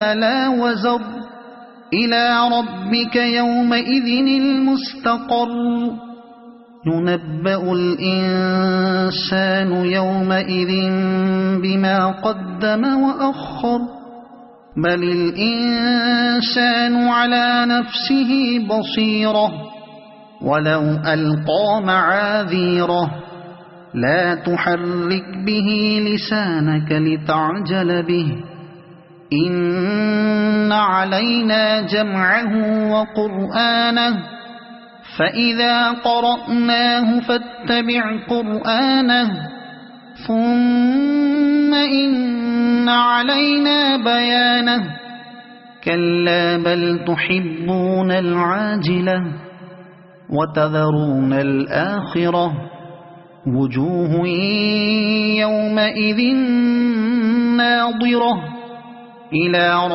لا وزر إلى ربك يومئذ المستقر ينبأ الإنسان يومئذ بما قدم وأخر بل الإنسان على نفسه بصيرة ولو ألقى معاذيره لا تحرك به لسانك لتعجل به إن علينا جمعه وقرآنه فإذا قرأناه فاتبع قرآنه ثم إن علينا بيانه كلا بل تحبون العاجلة وتذرون الآخرة وجوه يومئذ ناظرة إلى